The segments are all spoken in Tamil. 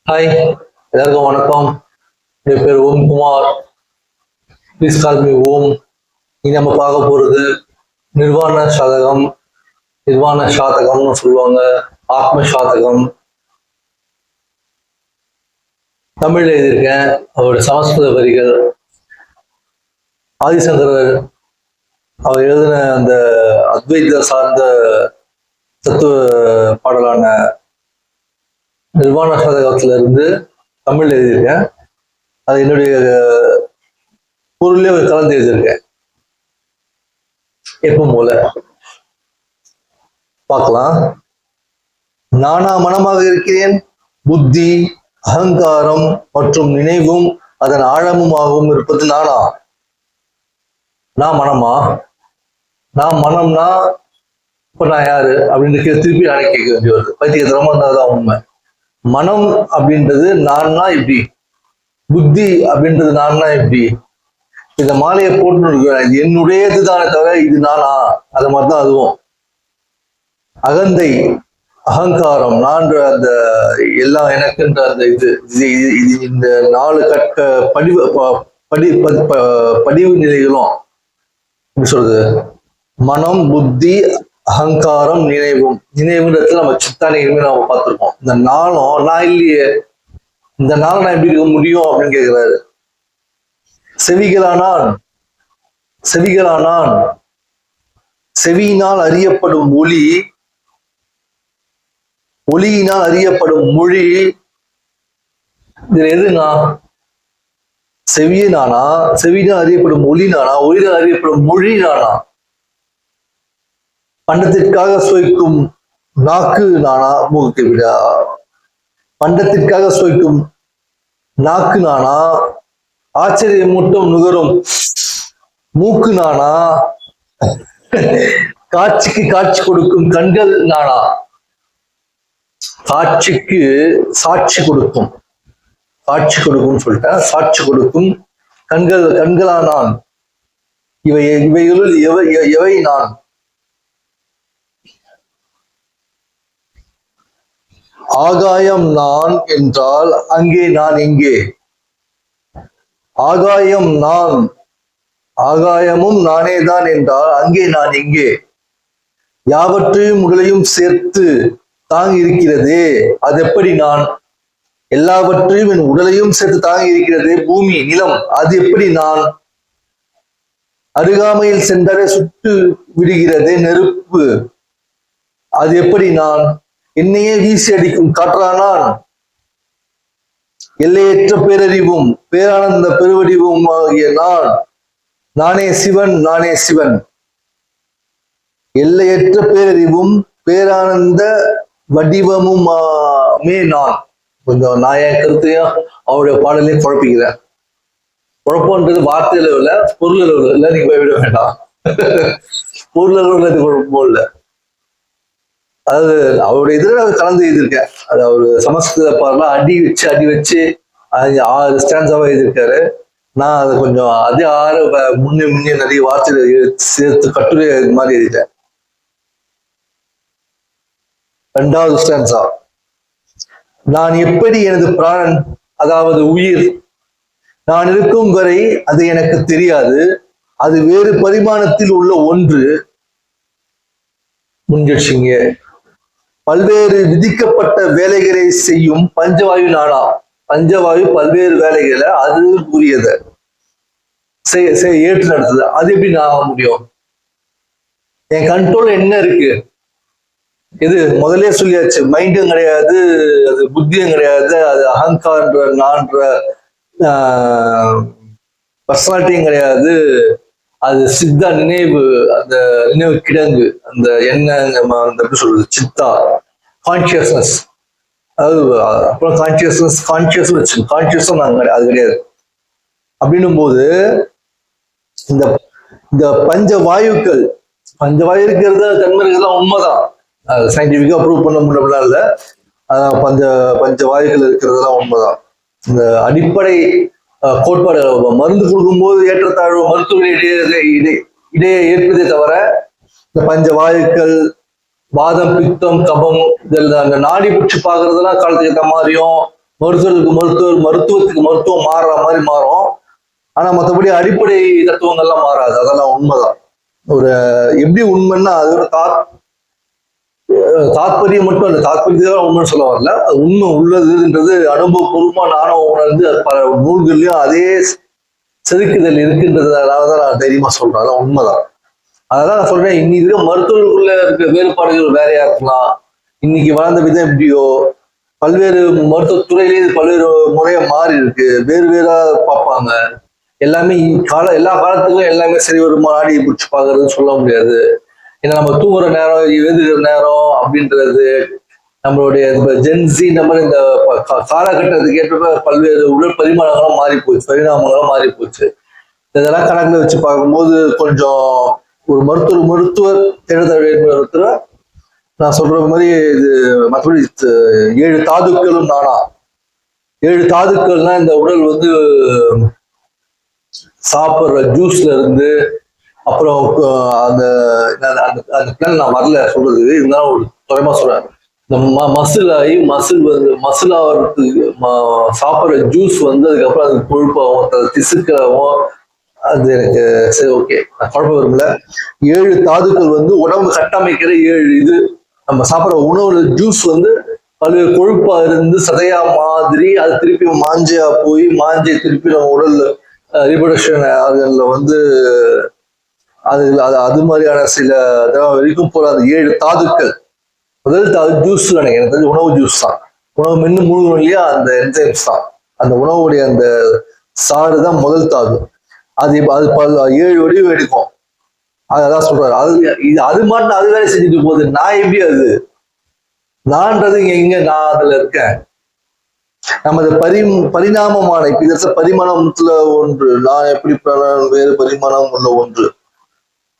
ஹாய், எல்லாருக்கும் வணக்கம். என் பேர் ஓம் குமார். ப்ளீஸ் கால் மீ ஓம். இனி நம்ம பார்க்க போறது நிர்வாண சாதகம். நிர்வாண சாதகம்னு சொல்லுவாங்க, ஆத்ம சாதகம். தமிழ்ல எழுதியிருக்கேன். அவருடைய சமஸ்கிருத வரிகள் ஆதிசங்கரர் அவர் எழுதின அந்த அத்வைத சார்ந்த தத்துவ பாடலான நிர்வாண சாதகத்துல இருந்து தமிழ்ல எழுதியிருக்கேன். அது என்னுடைய பொருளே கலந்து எழுதியிருக்கேன். எப்பவும் போல பார்க்கலாம். நானா மனமாக இருக்கிறேன். புத்தி, அகங்காரம் மற்றும் நினைவும் அதன் ஆழமுமாகவும் இருப்பது நானா? நான் மனமா? நான் மனம்னா இப்ப நான் யாரு அப்படின்னு திருப்பி நானே கேட்க வேண்டிய வருது. பைத்தியத்தனமா இருந்தாதான் உண்மை. மனம் அப்படின்றது நான்னா இப்படி, புத்தி அப்படின்றது நான்னா இப்படி. இந்த மாலையை போட்டு இருக்கிறேன், இது என்னுடையது தானே தவிர இது நானா? அது மாதிரிதான் அதுவும். அகந்தை, அகங்காரம், நான்ற அந்த எல்லாம் எனக்குன்ற அந்த இது இந்த 4 கட்ட படிவு நிலைகளும் எப்படி சொல்றது, மனம், புத்தி, அகங்காரம், நினைவுன்றதுல நம்ம சித்தானே நம்ம பார்த்திருக்கோம். இந்த நாளும் நான் இல்லையே, இந்த நாள் நான் எப்படி இருக்க முடியும் அப்படின்னு கேட்கிறாரு. செவிகளானான் செவியினால் அறியப்படும் ஒளி, ஒளியினால் அறியப்படும் மொழி. இதுல எது நான்? செவியே நானா? செவியினால் அறியப்படும் ஒளி நானா? ஒளியினால் அறியப்படும் மொழி நானா? பண்டத்திற்காக சுவைக்கும் நாக்கு நானா? மூக்கு விடா. பண்டத்திற்காக சுவைக்கும் நாக்கு நானா? ஆச்சரியம் மூட்டும் நுகரும் மூக்கு நானா? காட்சிக்கு காட்சி கொடுக்கும் கண்கள் நானா? காட்சிக்கு சாட்சி கொடுக்கும், சொல்லிட்டேன். சாட்சி கொடுக்கும் கண்களானான். இவைகளுள் எவை நான்? ஆகாயம் நான் என்றால் அங்கே நான் எங்கே? ஆகாயம் நான், ஆகாயமும் நானே தான் என்றால் அங்கே நான் எங்கே? யாவற்றையும் உடலையும் சேர்த்து தாங்கி இருக்கிறதே, அது எப்படி நான்? எல்லாவற்றையும் என் உடலையும் சேர்த்து தாங்கி இருக்கிறதே பூமி, நிலம், அது எப்படி நான்? அருகாமையில் சென்றே சுட்டு விடுகிறதே நெருப்பு, அது எப்படி நான்? என்னையே வீசி அடிக்கும் காற்றானான். எல்லையற்ற பேரறிவும் பேரானந்த பெருவடிவும் ஆகிய நான், நானே சிவன், நானே சிவன். எல்லையற்ற பேரறிவும் பேரானந்த வடிவமுமே நான். கொஞ்சம் நான் என் கருத்தையும் அவருடைய பாடலையும் குழப்பிக்கிறேன். குழப்பம்ன்றது வார்த்தை அளவுல, பொருள் அளவுல இல்ல, நீங்க போய்விட வேண்டாம். பொருள் அளவுல இது குழப்பம் இல்லை. அதாவது அவருடைய இதுல கலந்து எழுதியிருக்கேன். அது அவரு சமஸ்கிருத பாடலாம் அடி வச்சு 6 ஸ்டான்ஸாவா எழுதியிருக்காரு. நான் அதை கொஞ்சம் அதே 6 முன்னே நிறைய வார்த்தைகளை சேர்த்து கட்டுரை இது மாதிரி எழுதிட்டேன். 2வது ஸ்டான்ஸா, நான் எப்படி எனது பிராணன், அதாவது உயிர், நான் இருக்கும் வரை அது எனக்கு தெரியாது. அது வேறு பரிமாணத்தில் உள்ள ஒன்று. முடிஞ்சிடுச்சிங்க. பல்வேறு விதிக்கப்பட்ட வேலைகளை செய்யும் பஞ்சவாயு நானா? பஞ்சவாயு பல்வேறு வேலைகளை அது உரியதை ஏற்று நடத்துது. அது எப்படி நான் ஆக முடியும்? என் கண்ட்ரோல் என்ன இருக்கு? இது முதலே சொல்லியாச்சு. மைண்டும் கிடையாது, அது புத்தியும் கிடையாது, அது அகங்காரன்ற நான்ற பர்சனாலிட்டியும் கிடையாது. அது சித்தா நினைவு, அந்த நினைவு கிடங்கு, அந்த என்ன எப்படி சொல்றது, சித்தா கான்சியஸ்னஸ். அதாவது அப்புறம் கான்சியஸும் நாங்க அது கிடையாது. அப்படின்னும் போது இந்த பஞ்ச வாயுக்கள் இருக்கிறது தன்மை இருக்கிறதா உண்மைதான். சயின்டிபிக்கா ப்ரூவ் பண்ண முடியலாம் இல்லை. பஞ்ச வாயுக்கள் இருக்கிறதுலாம் உண்மைதான். இந்த அடிப்படை கோட்பாடு மருந்து கொடுக்கும்போது ஏற்றத்தாழ்வு மருத்துவ இடையே ஏற்பதே தவிர இந்த பஞ்ச வாயுக்கள், வாதம், பித்தம், கபம், இதெல்லாம் அந்த நாடி பிடிச்சு பாக்குறதுலாம் காலத்துக்கு ஏற்ற மாதிரியும் மருத்துவத்துக்கு மருத்துவம் மாறுற மாதிரி மாறும். ஆனா மற்றபடி அடிப்படை தத்துவங்கள்லாம் மாறாது. அதெல்லாம் உண்மைதான். ஒரு எப்படி உண்மைன்னா அது ஒரு தாத்பரியம் மட்டும் அந்த தாத்பரியத்தை உண்மைன்னு சொல்ல வரல. அது உண்மை உள்ளதுன்றது அனுபவபூர்வமா நானும் உணர்ந்து பல நூல்கள்லயும் அதே செதுக்குதல் இருக்குன்றதுனாலதான் நான் தைரியமா சொல்றேன். அதான் உண்மைதான். அதான் நான் சொல்றேன், இன்னைக்கு இருக்க மருத்துவர்களுக்குள்ள இருக்க வேறுபாடுகள் வேறையா இருக்கலாம். இன்னைக்கு வளர்ந்த விதம் எப்படியோ பல்வேறு மருத்துவத்துறையிலேயே பல்வேறு முறையா மாறி இருக்கு. வேறு வேறா பார்ப்பாங்க. எல்லாமே எல்லா காலத்துக்கும் எல்லாமே சரி வருமா நாடி பிடிச்சி பாக்குறதுன்னு சொல்ல முடியாது. ஏன்னா நம்ம தூங்குற நேரம், எழுதுகிற நேரம் அப்படின்றது நம்மளுடைய ஜென்சி நம்ம இந்த காலகட்டத்துக்கு ஏற்ற பல்வேறு உடல் பரிமாணங்களும் மாறி போச்சு, பரிணாமங்களும் மாறி போச்சு. இதெல்லாம் கணக்குல வச்சு பார்க்கும்போது கொஞ்சம் ஒரு மருத்துவர் எழுத வேண்டிய நான் சொல்ற மாதிரி இது மற்றபடி 7 தாதுக்களும் நானா. 7 தாதுக்கள்னா இந்த உடல் வந்து சாப்பிட்ற ஜூஸ்ல இருந்து அப்புறம் அந்த பிளான் நான் வரல சொல்றது, இருந்தாலும் ஒரு குறைமா சொல்றேன். இந்த மசில் ஆகி மசில் ஆகிறதுக்கு சாப்பிட்ற ஜூஸ் வந்து அதுக்கப்புறம் அது கொழுப்பாகவும் திசுக்கவும் அது எனக்கு சரி ஓகே நான் குழப்பம் வரும்ல. 7 தாதுக்கள் வந்து உடம்பு கட்டமைக்கிற 7 இது. நம்ம சாப்பிட்ற உணவுல ஜூஸ் வந்து பல்வேறு கொழுப்பா இருந்து சதையா மாதிரி அது திருப்பி மாஞ்சியா போய் மாஞ்சி திருப்பி நம்ம உடல்ல ரீப்ரொடக்ஷன் ஆர்கன்ல வந்து அது மாதிரியான சில வரைக்கும் போற அந்த 7 தாதுக்கள். முதல் தாது ஜூஸ் நினைக்கிறேன், உணவு ஜூஸ் தான். உணவு மென்னு முழுகும் இல்லையா, அந்த என்சைம்ஸ் தான். அந்த உணவுடைய அந்த சாறு தான் முதல் தாது. அது 7 வடிவம் எடுக்கும். அதான் சொல்றாரு. அது மட்டும் அது வேலை செஞ்சுட்டு போகுது. நான் எப்படி அது நான்றது எங்க நான் அதுல இருக்கேன். நம்ம பரிணாமமான இப்ப பரிமாணத்துல ஒன்று, நான் எப்படி வேறு பரிமாணம் உள்ள ஒன்று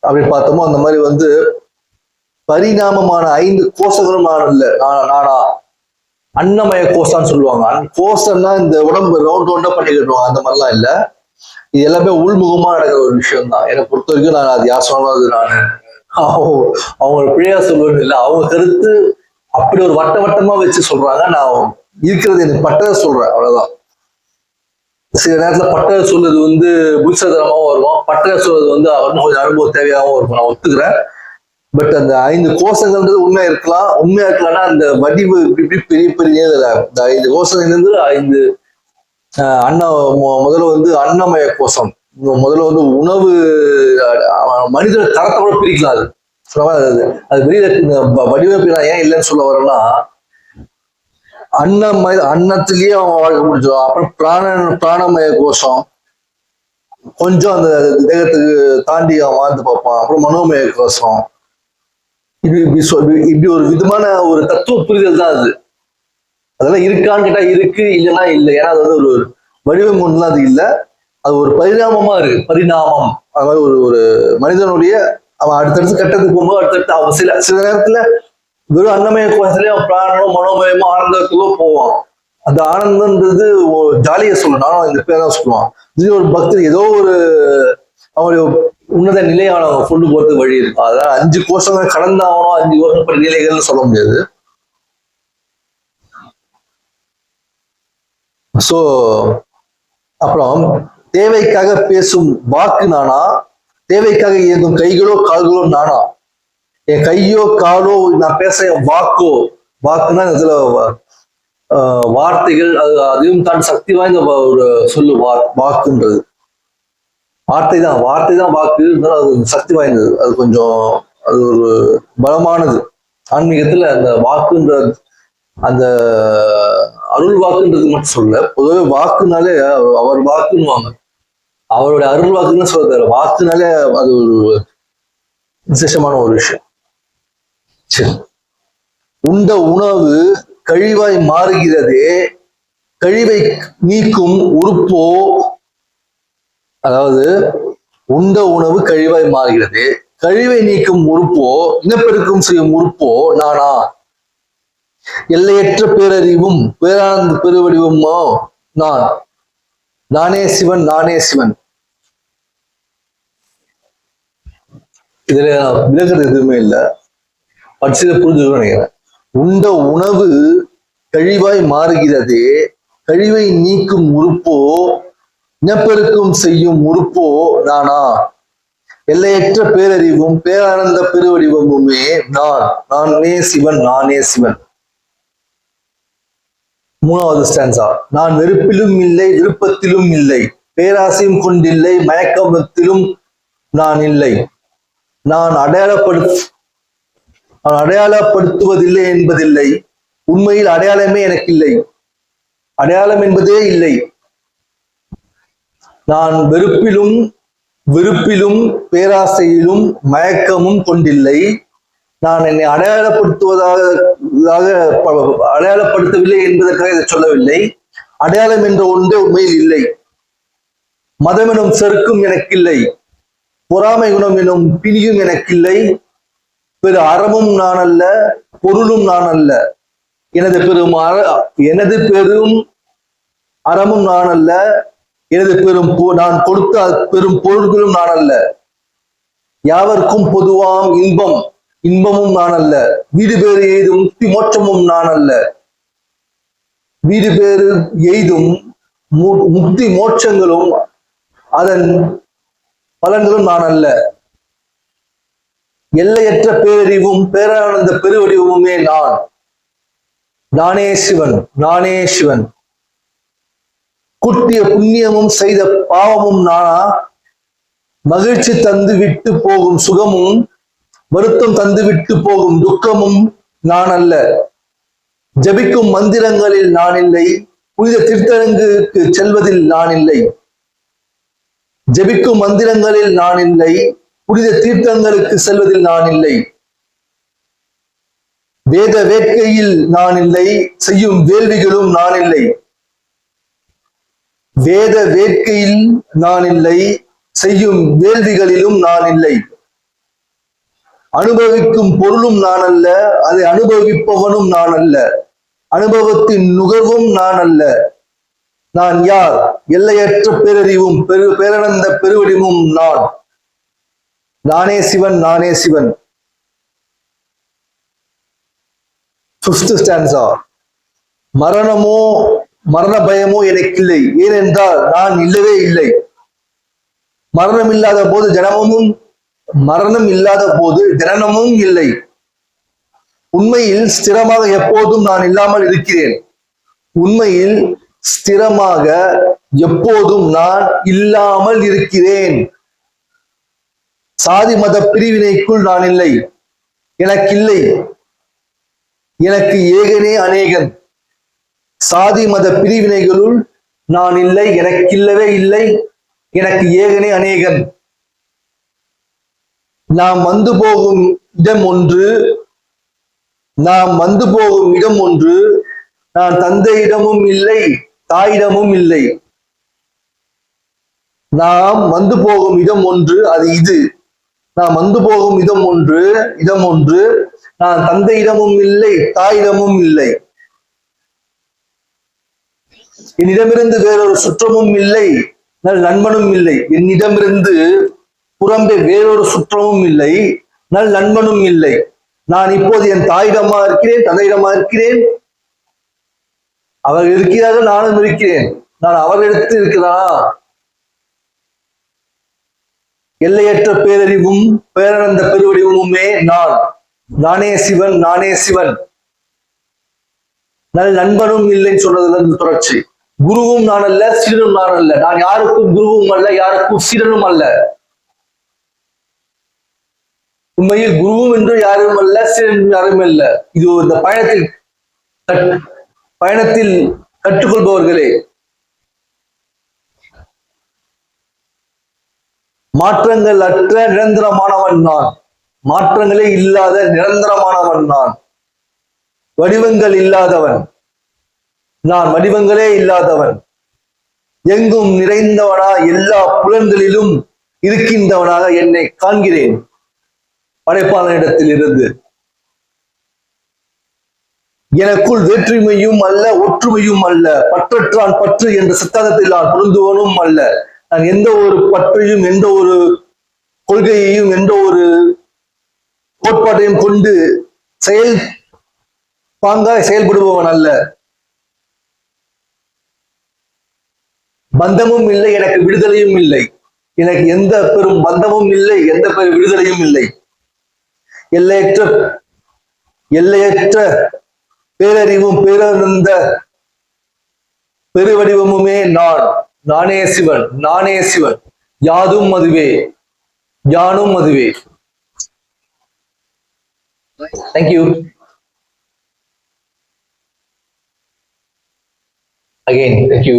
அப்படின்னு பார்த்தோமோ அந்த மாதிரி வந்து பரிணாமமான 5 கோஷங்களும் நான் இல்லை. நானா அன்னமய கோஷான்னு சொல்லுவாங்க. கோஷம்னா இந்த உடம்பு ரவுண்டா பண்ணிக்கிட்டுருவாங்க, அந்த மாதிரிலாம் இல்லை. இது எல்லாமே உள்முகமா நடக்கிற ஒரு விஷயம் தான். என்னை பொறுத்த வரைக்கும் நான் அது யார் சொன்னாலும் நான் அவங்களோட பிழையா சொல்லுவேன்னு இல்லை. அவங்க கருத்து அப்படி ஒரு வட்டமா வச்சு சொல்றாங்க. நான் இருக்கிறது எனக்கு பட்டதை சொல்றேன், அவ்வளவுதான். சில நேரத்துல பட்டதை சொல்றது வந்து புத்திசாலித்தனமாவும் இருக்கும், பட்டதை சொல்றது வந்து கொஞ்சம் அனுபவம் தேவையாகவும் இருக்கும், நான் ஒத்துக்கிறேன். பட் அந்த 5 கோஷங்கள்ன்றது உண்மையா இருக்கலாம்னா அந்த வடிவு இப்படி பெரிய பெரிய இந்த 5 கோஷங்கள்லேருந்து 5 முதல்ல வந்து அன்னமய கோஷம். முதல்ல வந்து உணவு மனித தரத்தை கூட பிரிக்கலாம். அது வெளியில வடிவமைப்பு நான் ஏன் இல்லைன்னு சொல்ல வரேன்னா, அன்னத்திலேயே அவன் வாழ்க்கை முடிச்சிடும். அப்புறம் பிராணமய கோஷம் கொஞ்சம் அந்த தேகத்துக்கு தாண்டி அவன் வாழ்ந்து பார்ப்பான். அப்புறம் மனோமய கோஷம். இப்படி ஒரு விதமான ஒரு தத்துவ புரிதல் தான் அது. அதெல்லாம் இருக்கான்னு கேட்டா இருக்கு, இல்லைன்னா இல்லை. ஏன்னா அது வந்து ஒரு வடிவம் ஒன்றுலாம் அது இல்லை. அது ஒரு பரிணாமமா இருக்கு. பரிணாமம் அது மாதிரி ஒரு மனிதனுடைய அவன் அடுத்தடுத்து கட்டத்துக்கு போகும்போது அடுத்தடுத்து அவன் சில நேரத்துல வெறும் அன்னமய கோஷத்திலே அவன் பிராணமோ மனோமயமோ ஆனந்தத்துக்கோ போவான். அந்த ஆனந்தன்றது ஜாலியை சொல்லணும். நானும் இந்த பேர் தான் சொல்லுவான். இது ஒரு பக்தி ஏதோ ஒரு அவனுடைய உன்னத நிலையானவங்க கொண்டு போறதுக்கு வழி இருக்கும். அதான் 5 கோஷங்கள் கடந்தாகணும், 5 கோஷம் படி நிலைகள்னு சொல்ல முடியாது. சோ அப்புறம் தேவைக்காக பேசும் வாக்கு நானா, தேவைக்காக இயங்கும் கைகளோ கால்களோ நானா. என் கையோ காலோ நான் பேச வாக்குன்னா இதுல வார்த்தைகள், அதையும் தான் சக்தி வாய்ந்த ஒரு சொல்லு வாக்குன்றது. வார்த்தை தான் வாக்கு, அது சக்தி வாய்ந்தது. அது கொஞ்சம் அது ஒரு பலமானது. ஆன்மீகத்துல அந்த வாக்குன்ற அந்த அருள் வாக்குன்றது மட்டும் சொல்ல, பொதுவாக வாக்குனாலே அவர் வாக்குன்னுவாங்க. அவருடைய அருள் வாக்குன்னு சொல்ல, வாக்குனாலே அது ஒரு விசேஷமான ஒரு விஷயம். சரி, உண்ட உணவு கழிவாய் மாறுகிறதே, கழிவை நீக்கும் உறுப்போ. அதாவது உண்ட உணவு கழிவாய் மாறுகிறது, கழிவை நீக்கும் உறுப்போ, இனப்பெருக்கம் செய்யும் உறுப்போ நானா. எல்லையற்ற பேரறிவும் பேரானந்த பெருவடிவமோ நானே சிவன். இதுல விலகிறது எதுவுமே இல்லை. படிச்சதை புரிஞ்சுக்கணும்னு நினைக்கிறேன். உண்ட உணவு கழிவாய் மாறுகிறதே, கழிவை நீக்கும் உறுப்போ இனப்பெருக்கம் செய்யும் உறுப்போ நானா? எல்லையற்ற பேரறிவும் பேரானந்த பெருவடிவமுமே நானே சிவன், நானே சிவன். மூணாவது ஸ்டான்ஸா. நான் வெறுப்பிலும் இல்லை, விருப்பத்திலும் இல்லை, பேராசையும் கொண்டில்லை, மயக்கத்திலும் நான் இல்லை. நான் அடையாளப்படுத்துவதில்லை என்பதில்லை. உண்மையில் அடையாளமே எனக்கு இல்லை, அடையாளம் என்பதே இல்லை. நான் வெறுப்பிலும் விருப்பிலும் பேராசையிலும் மயக்கமும் கொண்டில்லை. நான் என்னை அடையாளப்படுத்தவில்லை என்பதற்காக இதை சொல்லவில்லை. அடையாளம் என்ற ஒன்றே உண்மையில் இல்லை. மதம் எனும் செருக்கும் எனக்கில்லை, பொறாமை குணம் எனும் பிணியும் எனக்கில்லை. பெரு அறமும் நான் அல்ல, பொருளும் நான் அல்ல. எனது பெரும் அறமும் நான் அல்ல, நான் கொடுத்த பெரும் பொருள்களும் நான் அல்ல. யாவர்க்கும் பொதுவாம் இன்பமும் நான் அல்ல. வீடு பேறு எய்தும் முக்தி மோட்சமும் நான் அல்ல. வீடு பேறு எய்தும் முக்தி மோட்சங்களும் அதன் பலன்களும் நான் அல்ல. எல்லையற்ற பேரறிவும் பேரானந்த பெருவடிவமுமே நானே சிவன், நானே சிவன். குட்டிய புண்ணியமும் செய்த பாவமும் நானா? மகிழ்ச்சி தந்து விட்டு போகும் சுகமும் வருத்தம் தந்து விட்டு போகும் துக்கமும் நான் அல்ல. ஜபிக்கும் மந்திரங்களில் நான் இல்லை, புனித தீர்த்தரங்குக்கு செல்வதில் நான் இல்லை. ஜபிக்கும் மந்திரங்களில் நான் இல்லை, புனித தீர்த்தங்களுக்கு செல்வதில் நான் இல்லை. வேத வேட்கையில் நான் இல்லை, செய்யும் வேள்விகளும் நான் இல்லை. வேத வேட்கையில் நான் இல்லை, செய்யும் வேள்விகளிலும் நான் இல்லை. அனுபவிக்கும் பொருளும் நான் அல்ல, அதை அனுபவிப்பவனும் நான் அல்ல. அனுபவத்தின் நுகர்வும் நான் அல்ல. நான் யார்? எல்லையற்ற பேரறிவும் பேரானந்த பெருவடிவும் நானே சிவன், நானே சிவன். 5th stanza. மரண பயமோ எனக்கில்லை, ஏனென்றால் நான் இல்லவே இல்லை. மரணம் இல்லாத போது ஜனனமும் இல்லை. உண்மையில் ஸ்திரமாக எப்போதும் நான் இல்லாமல் இருக்கிறேன். உண்மையில் ஸ்திரமாக எப்போதும் நான் இல்லாமல் இருக்கிறேன். சாதி மத பிரிவினைக்குள் நான் இல்லை, எனக்கில்லை. எனக்கு ஏகனே அநேகன். சாதி மத பிரிவினைகளுள் நான் இல்லை, எனக்கில்லவே இல்லை. எனக்கு ஏகனே அநேகன். நாம் வந்து போகும் இடம் ஒன்று, நான் தந்தையிடமும் இல்லை, தாயிடமும் இல்லை. நாம் வந்து போகும் இடம் ஒன்று, அது இது. நாம் வந்து போகும் இடம் ஒன்று, நான் தந்தையிடமும் இல்லை, தாயிடமும் இல்லை. என்னிடமிருந்து வேறொரு சுற்றமும் இல்லை, நல் நண்பனும் இல்லை. என்னிடமிருந்து புறம்பே வேறொரு சுற்றமும் இல்லை, நல் நண்பனும் இல்லை. நான் இப்போது என் தாயிடமா இருக்கிறேன், தந்தையிடமா இருக்கிறேன். அவர்கள் இருக்கிறார்கள், நானும் இருக்கிறேன். நான் அவர்களிடத்தில் இருக்கிறானா? எல்லையற்ற பேரறிவும் பேரானந்த பெருவடிவமுமே நானே சிவன், நானே சிவன். நல் நண்பனும் இல்லைன்னு சொல்றதுல இருந்து தொடர்ச்சி. குருவும் நான் அல்ல, சீடனும் நான் அல்ல. நான் யாருக்கும் குருவும் அல்ல, யாருக்கும் சீடனும் அல்ல. உண்மையில் குருவும் என்று யாரும் அல்ல, சீடனும் யாரும் அல்ல. இது இந்த பயணத்தில் கற்றுக்கொள்பவர்களே. மாற்றங்கள் அற்ற நிரந்தரமானவன் நான். மாற்றங்களே இல்லாத நிரந்தரமானவன் நான். வடிவங்கள் இல்லாதவன் நான், வடிவங்களே இல்லாதவன். எங்கும் நிறைந்தவனா, எல்லா புலன்களிலும் இருக்கின்றவனாக என்னை காண்கிறேன். படைப்பாளனிடத்தில் இருந்து எனக்குள் வேற்றுமையும் அல்ல, ஒற்றுமையும் அல்ல. பற்றற்றான் பற்று என்ற சித்தாந்தத்தில் நான் பொருந்துவனும் அல்ல. நான் எந்த ஒரு பற்றையும், எந்த ஒரு கொள்கையையும், எந்த ஒரு கோட்பாட்டையும் கொண்டு பாங்காய் செயல்படுபவன் அல்ல. பந்தமும் இல்லை, எனக்கு விடுதலையும் இல்லை. எனக்கு எந்த பெரும் பந்தமும் இல்லை, எந்த பெரும் விடுதலையும் இல்லை. எல்லையற்ற எல்லையற்ற பேரறிவும் பேரறிந்த பெருவடிவமுமே நான். நானே சிவன், நானே சிவன். யாதும் அதுவே, யானும் அதுவே. தேங்க்யூ. Again, thank you.